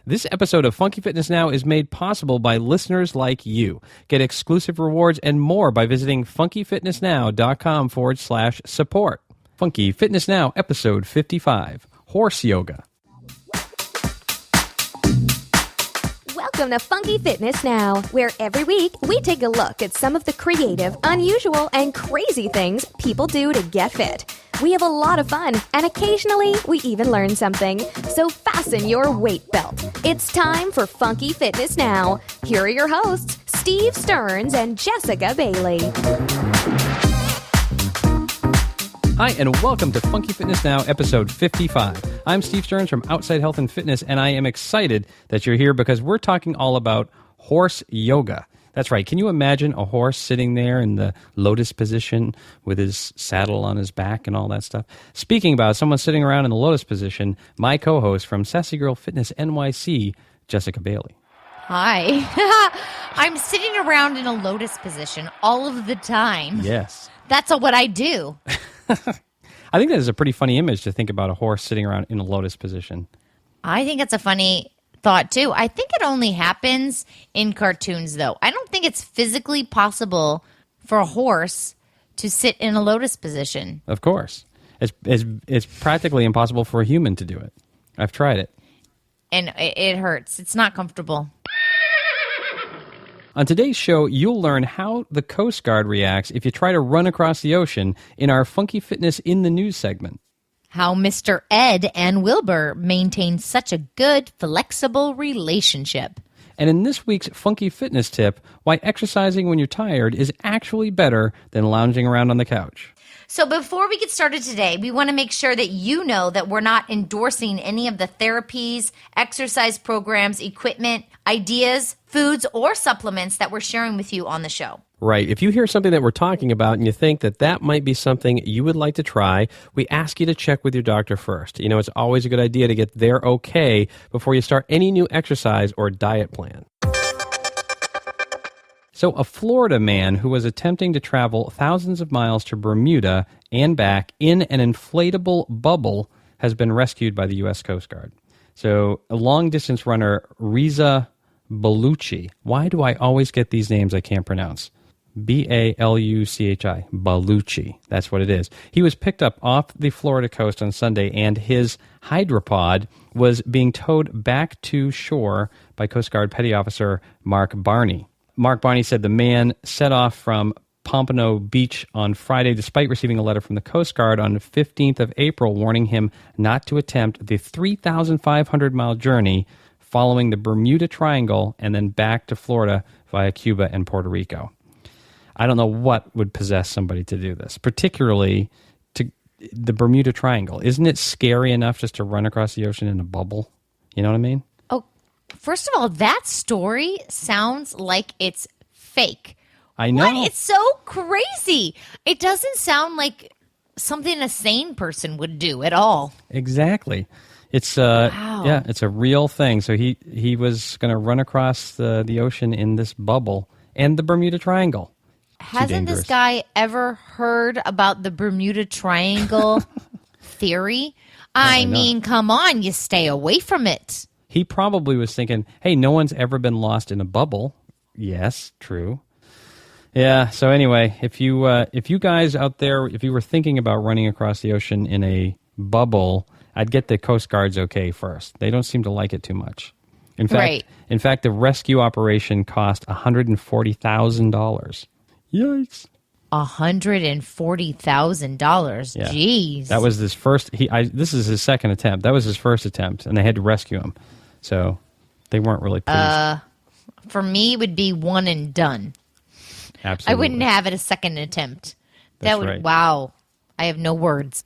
This episode of Funky Fitness Now is made possible by listeners like you. Get exclusive rewards and more by visiting funkyfitnessnow.com/support. Funky Fitness Now, episode 55, Horse Yoga. Welcome to Funky Fitness Now, where every week we take a look at some of the creative, unusual, and crazy things people do to get fit. We have a lot of fun, and occasionally we even learn something. So fasten your weight belt. It's time for Funky Fitness Now. Here are your hosts, Steve Stearns and Jessica Bailey. Hi, and welcome to Funky Fitness Now, episode 55. I'm Steve Stearns from Outside Health and Fitness, and I am excited that you're here because we're talking all about horse yoga. That's right. Can you imagine a horse sitting there in the lotus position with his saddle on his back and all that stuff? Speaking about someone sitting around in the lotus position, my co-host from Sassy Girl Fitness NYC, Jessica Bailey. Hi. I'm sitting around in a lotus position all of the time. Yes. That's what I do. I think that is a pretty funny image to think about a horse sitting around in a lotus position. I think it's a funny thought, too. I think it only happens in cartoons, though. I don't think it's physically possible for a horse to sit in a lotus position. Of course. It's practically impossible for a human to do it. I've tried it. And it hurts. It's not comfortable. On today's show, you'll learn how the Coast Guard reacts if you try to run across the ocean in our Funky Fitness in the News segment. How Mr. Ed and Wilbur maintain such a good, flexible relationship. And in this week's Funky Fitness tip, why exercising when you're tired is actually better than lounging around on the couch. So before we get started today, we want to make sure that you know that we're not endorsing any of the therapies, exercise programs, equipment, ideas, foods, or supplements that we're sharing with you on the show. Right. If you hear something that we're talking about and you think that that might be something you would like to try, we ask you to check with your doctor first. You know, it's always a good idea to get their okay before you start any new exercise or diet plan. So a Florida man who was attempting to travel thousands of miles to Bermuda and back in an inflatable bubble has been rescued by the U.S. Coast Guard. So a long-distance runner, Reza Baluchi. Why do I always get these names I can't pronounce? Baluchi. Baluchi. That's what it is. He was picked up off the Florida coast on Sunday, and his hydropod was being towed back to shore by Coast Guard Petty Officer Mark Barney. Mark Barney said the man set off from Pompano Beach on Friday despite receiving a letter from the Coast Guard on the 15th of April warning him not to attempt the 3,500-mile journey following the Bermuda Triangle and then back to Florida via Cuba and Puerto Rico. I don't know what would possess somebody to do this, particularly to the Bermuda Triangle. Isn't it scary enough just to run across the ocean in a bubble? You know what I mean? Oh, first of all, that story sounds like it's fake. I know. What? It's so crazy. It doesn't sound like something a sane person would do at all. Exactly. It's wow. Yeah, it's a real thing. So he was going to run across the ocean in this bubble and the Bermuda Triangle. Hasn't this guy ever heard about the Bermuda Triangle theory? I mean, come on, you stay away from it. He probably was thinking, hey, no one's ever been lost in a bubble. Yes, true. Yeah, so anyway, if you guys out there, if you were thinking about running across the ocean in a bubble, I'd get the Coast Guard's okay first. They don't seem to like it too much. In fact, the rescue operation cost $140,000. Yikes. $140,000. Yeah. Jeez. That was his first. This is his second attempt. That was his first attempt, and they had to rescue him. So they weren't really pleased. For me, it would be one and done. Absolutely. I wouldn't have it a second attempt. That's right. Wow. I have no words.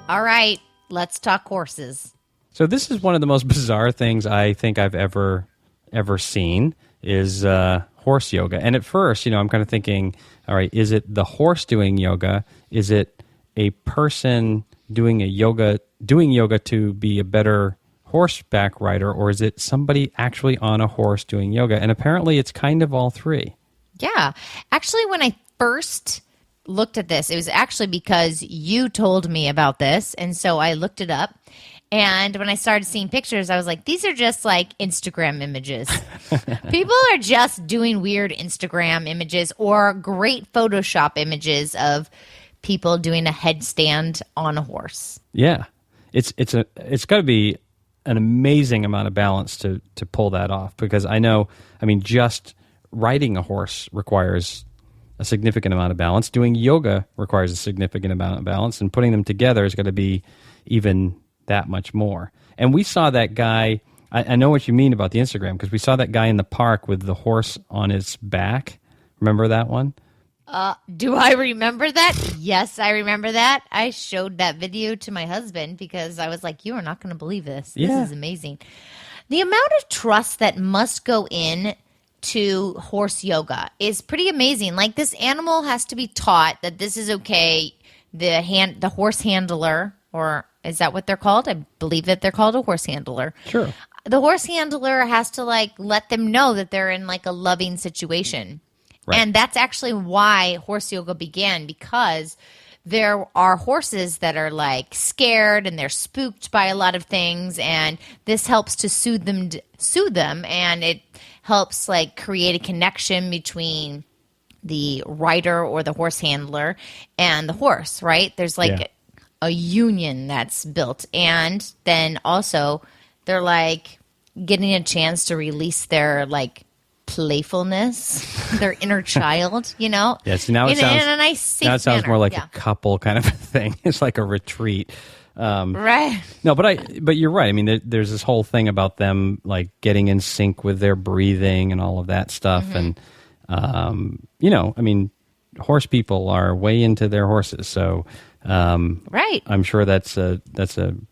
All right. Let's talk horses. So this is one of the most bizarre things I think I've ever seen is horse yoga. And at first, I'm kind of thinking, all right, is it the horse doing yoga? Is it a person doing yoga to be a better horseback rider, or is it somebody actually on a horse doing yoga? And apparently it's kind of all three. Yeah. Actually, when I first looked at this, it was actually because you told me about this. And so I looked it up. And when I started seeing pictures, I was like, these are just like Instagram images. People are just doing weird Instagram images or great Photoshop images of people doing a headstand on a horse. Yeah. It's got to be an amazing amount of balance to pull that off, because just riding a horse requires a significant amount of balance. Doing yoga requires a significant amount of balance, and putting them together is going to be even that much more. And we saw that guy, I know what you mean about the Instagram, because we saw that guy in the park with the horse on his back. Remember that one? Do I remember that? Yes, I remember that. I showed that video to my husband because I was like, you are not going to believe this. This is amazing. The amount of trust that must go in to horse yoga is pretty amazing. Like, this animal has to be taught that this is okay. The horse handler, or is that what they're called? I believe that they're called a horse handler. Sure. The horse handler has to let them know that they're in a loving situation. Right. And that's actually why horse yoga began, because there are horses that are scared and they're spooked by a lot of things, and this helps to soothe them, and it helps create a connection between the rider or the horse handler and the horse, right? There's a union that's built, and then also they're getting a chance to release their playfulness, their inner child, Yeah, so now it sounds, in a nice, safe now it sounds manner. more like a couple kind of a thing. It's like a retreat. Right. No, but you're right. I mean, there's this whole thing about them getting in sync with their breathing and all of that stuff. Mm-hmm. And, horse people are way into their horses. So, right. I'm sure that's a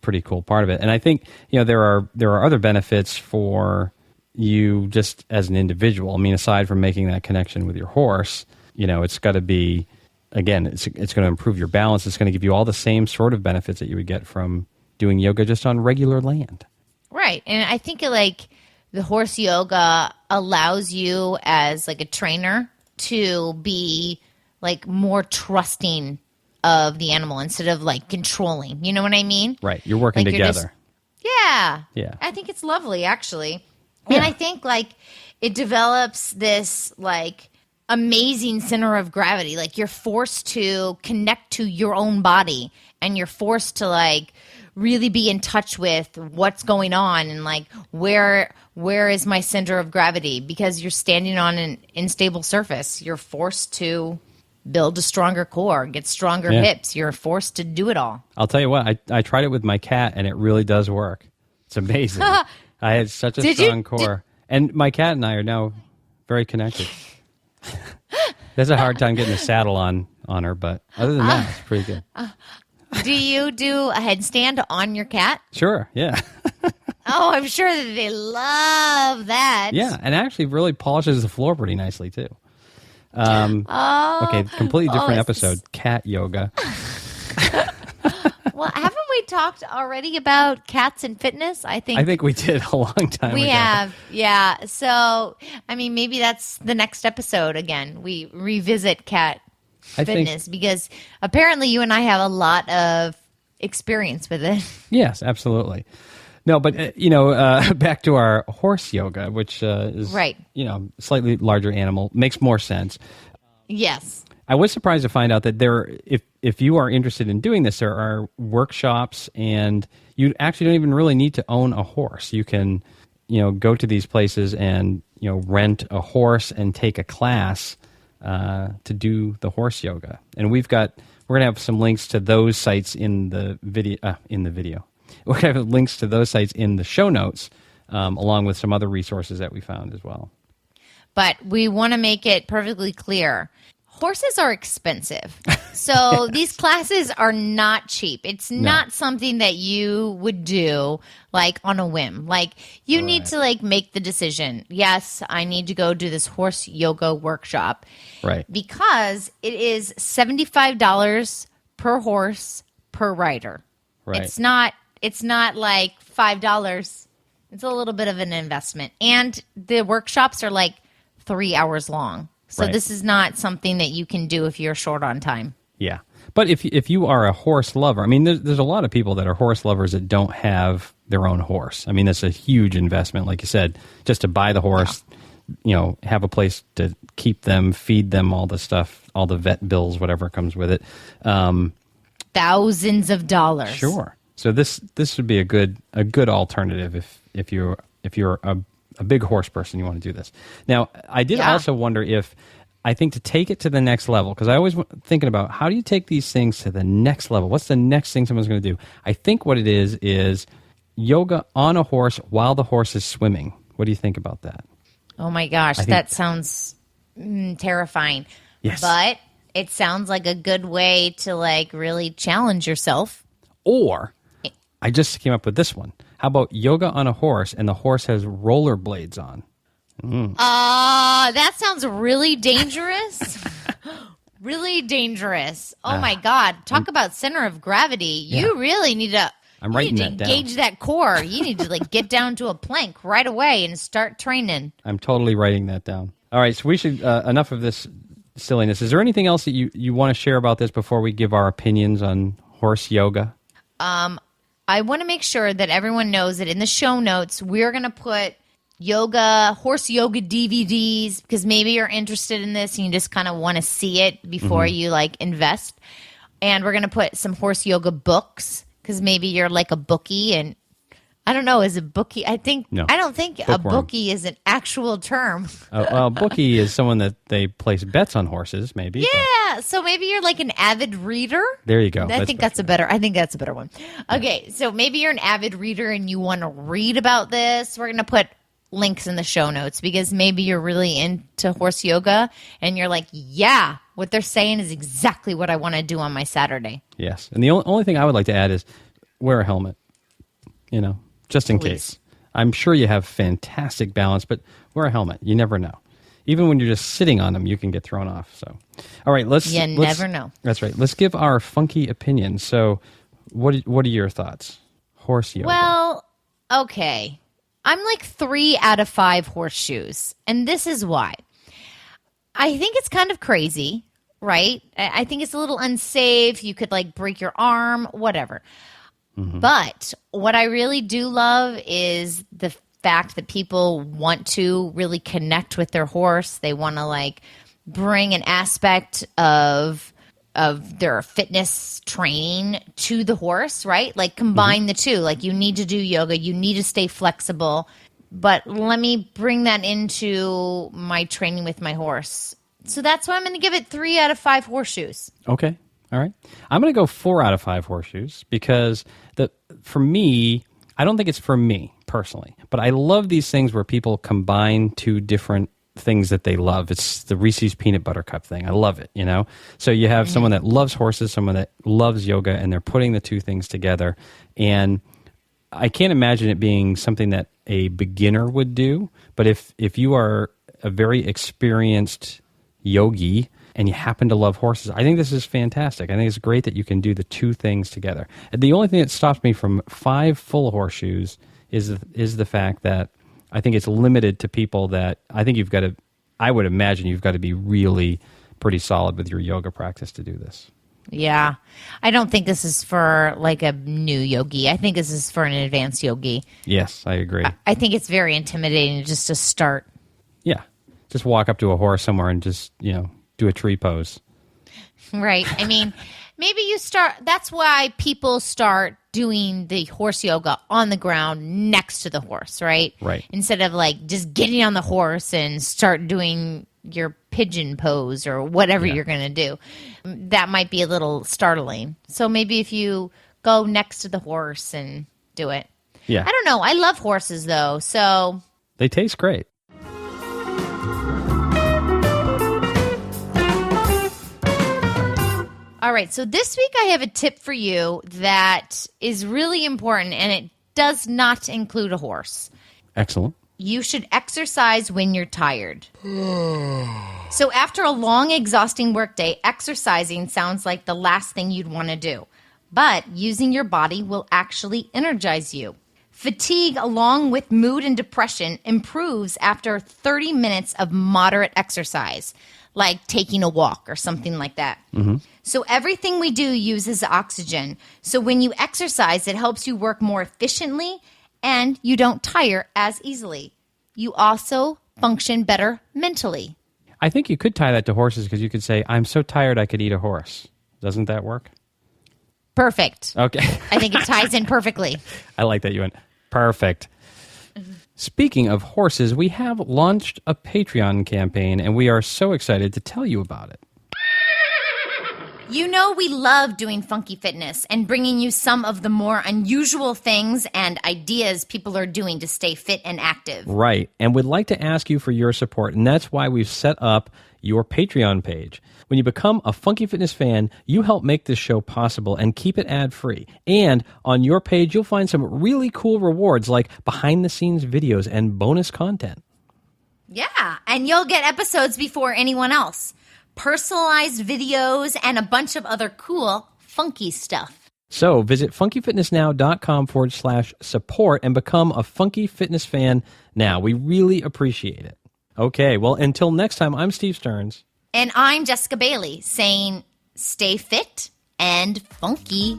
pretty cool part of it. And I think, there are other benefits for you just as an individual. I mean, aside from making that connection with your horse, it's got to be, again, it's going to improve your balance. It's going to give you all the same sort of benefits that you would get from doing yoga just on regular land. Right. And I think the horse yoga allows you as a trainer to be more trusting of the animal instead of controlling. You know what I mean? Right. You're working together. Yeah. I think it's lovely, actually. Yeah. And I think it develops this amazing center of gravity. You're forced to connect to your own body, and you're forced to really be in touch with what's going on and where is my center of gravity, because you're standing on an unstable surface. You're forced to build a stronger core, get stronger hips. You're forced to do it all. I'll tell you what, I tried it with my cat, and it really does work. It's amazing. I had such a strong core. And my cat and I are now very connected. There's a hard time getting the saddle on her, but other than that, it's pretty good. Do you do a headstand on your cat? Sure, yeah. Oh, I'm sure that they love that. Yeah, and actually really polishes the floor pretty nicely, too. Okay, completely different episode, cat yoga. Well, haven't we talked already about cats and fitness? I think we did a long time ago. We have, yeah. So, maybe that's the next episode again. We revisit cat fitness because apparently you and I have a lot of experience with it. Yes, absolutely. No, but, back to our horse yoga, which is, right. Slightly larger animal, makes more sense. Yes. I was surprised to find out that if you are interested in doing this, there are workshops, and you actually don't even really need to own a horse. You can, go to these places and, rent a horse and take a class to do the horse yoga. And we're going to have some links to those sites in the video. We're going to have links to those sites in the show notes, along with some other resources that we found as well. But we want to make it perfectly clear. Horses are expensive. So these classes are not cheap. It's not something that you would do on a whim. You need to make the decision. Yes, I need to go do this horse yoga workshop. Right. Because it is $75 per horse per rider. Right. It's not $5. It's a little bit of an investment. And the workshops are 3 hours long. So Right. this is not something that you can do if you're short on time. Yeah. But if you are a horse lover, I mean, there's a lot of people that are horse lovers that don't have their own horse. I mean, it's a huge investment, like you said, just to buy the horse, have a place to keep them, feed them, all the stuff, all the vet bills, whatever comes with it. Thousands of dollars. Sure. So this would be a good alternative if you're a big horse person, you want to do this. Now, I did also wonder if, I think to take it to the next level, because I always thinking about how do you take these things to the next level? What's the next thing someone's going to do? I think what it is yoga on a horse while the horse is swimming. What do you think about that? Oh my gosh, that sounds terrifying. Yes. But it sounds like a good way to like really challenge yourself. Or I just came up with this one. How about yoga on a horse and the horse has rollerblades on? That sounds really dangerous. Really dangerous. Oh my God. Talk about center of gravity. You really need to I'm writing that down. engage that core. You need to like get down to a plank right away and start training. I'm totally writing that down. All right, so we should enough of this silliness. Is there anything else that you want to share about this before we give our opinions on horse yoga? I want to make sure that everyone knows that in the show notes, we're going to put horse yoga DVDs, because maybe you're interested in this and you just kind of want to see it before you like invest. And we're going to put some horse yoga books, because maybe you're like a bookie, and I don't know, is a bookie? I don't think a bookie is an actual term. Well, bookie is someone that they place bets on horses, maybe. Yeah, so maybe you're like an avid reader. There you go. I think that's a better one. Okay, so maybe you're an avid reader and you want to read about this. We're going to put links in the show notes, because maybe you're really into horse yoga and you're like, yeah, what they're saying is exactly what I want to do on my Saturday. Yes, and the only thing I would like to add is wear a helmet, just in case. I'm sure you have fantastic balance, but wear a helmet. You never know. Even when you're just sitting on them, you can get thrown off. So, all right, let's never know. That's right. Let's give our funky opinions. So, what are your thoughts? Horse yoga. Well, okay. I'm like 3 out of 5 horseshoes, and this is why. I think it's kind of crazy, right? I think it's a little unsafe. You could like break your arm, whatever. But what I really do love is the fact that people want to really connect with their horse. They want to like bring an aspect of their fitness training to the horse, right? Like combine the two. Like you need to do yoga, you need to stay flexible, but let me bring that into my training with my horse. So that's why I'm going to give it 3 out of 5 horseshoes. Okay. All right. I'm going to go 4 out of 5 horseshoes, because for me, I don't think it's for me personally, but I love these things where people combine 2 different things that they love. It's the Reese's peanut butter cup thing. I love it, So you have someone that loves horses, someone that loves yoga, and they're putting the 2 things together. And I can't imagine it being something that a beginner would do, but if you are a very experienced yogi and you happen to love horses, I think this is fantastic. I think it's great that you can do the 2 things together. And the only thing that stops me from 5 full horseshoes is the fact that I think it's limited to people that I would imagine you've got to be really pretty solid with your yoga practice to do this. Yeah. I don't think this is for like a new yogi. I think this is for an advanced yogi. Yes, I agree. I think it's very intimidating just to start. Yeah. Just walk up to a horse somewhere and just, do a tree pose. Right. I mean, maybe you start, that's why people start doing the horse yoga on the ground next to the horse, right? Right. Instead of like just getting on the horse and start doing your pigeon pose or whatever you're going to do. That might be a little startling. So maybe if you go next to the horse and do it. Yeah. I don't know. I love horses though. So they taste great. All right, so this week I have a tip for you that is really important, and it does not include a horse. Excellent. You should exercise when you're tired. So after a long, exhausting workday, exercising sounds like the last thing you'd want to do. But using your body will actually energize you. Fatigue, along with mood and depression, improves after 30 minutes of moderate exercise. like taking a walk or something like that. So everything we do uses oxygen. So when you exercise, it helps you work more efficiently and you don't tire as easily. You also function better mentally. I think you could tie that to horses because you could say, I'm so tired I could eat a horse. Doesn't that work? Perfect. Okay. I think it ties in perfectly. I like that you went, perfect. Speaking of horses, we have launched a Patreon campaign, and we are so excited to tell you about it. You know we love doing Funky Fitness and bringing you some of the more unusual things and ideas people are doing to stay fit and active. Right, and we'd like to ask you for your support, and that's why we've set up your Patreon page. When you become a Funky Fitness fan, you help make this show possible and keep it ad-free. And on your page, you'll find some really cool rewards like behind-the-scenes videos and bonus content. Yeah, and you'll get episodes before anyone else. Personalized videos, and a bunch of other cool, funky stuff. So visit funkyfitnessnow.com/support and become a Funky Fitness fan now. We really appreciate it. Okay, well, until next time, I'm Steve Stearns. And I'm Jessica Bailey saying stay fit and funky.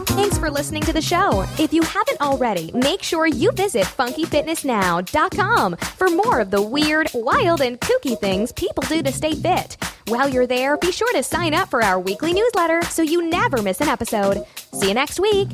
Thanks for listening to the show. If you haven't already, make sure you visit funkyfitnessnow.com for more of the weird, wild, and kooky things people do to stay fit. While you're there, be sure to sign up for our weekly newsletter so you never miss an episode. See you next week.